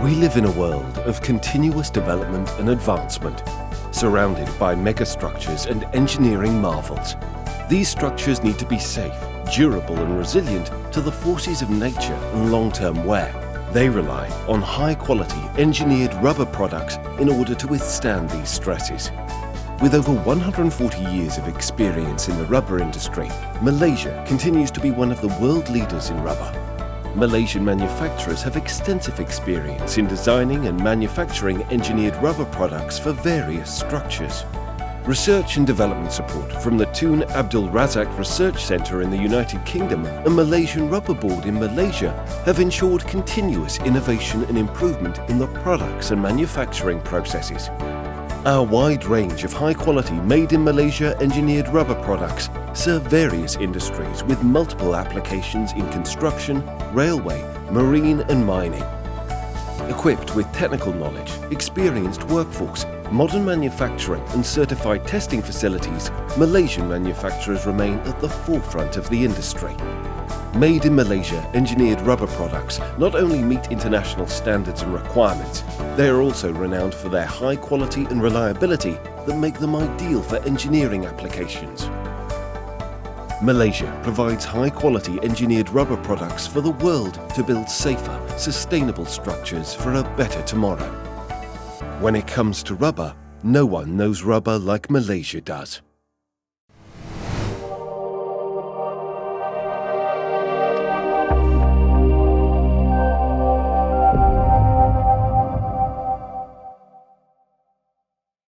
We live in a world of continuous development and advancement, surrounded by megastructures and engineering marvels. These structures need to be safe, durable and resilient to the forces of nature and long-term wear. They rely on high-quality engineered rubber products in order to withstand these stresses. With over 140 years of experience in the rubber industry, Malaysia continues to be one of the world leaders in rubber. Malaysian manufacturers have extensive experience in designing and manufacturing engineered rubber products for various structures. Research and development support from the Tun Abdul Razak Research Centre in the United Kingdom and Malaysian Rubber Board in Malaysia have ensured continuous innovation and improvement in the products and manufacturing processes. Our wide range of high-quality made-in-Malaysia engineered rubber products serve various industries with multiple applications in construction, railway, marine and mining. Equipped with technical knowledge, experienced workforce, modern manufacturing and certified testing facilities, Malaysian manufacturers remain at the forefront of the industry. Made in Malaysia engineered rubber products not only meet international standards and requirements, they are also renowned for their high quality and reliability that make them ideal for engineering applications. Malaysia provides high quality engineered rubber products for the world to build safer, sustainable structures for a better tomorrow. When it comes to rubber, no one knows rubber like Malaysia does.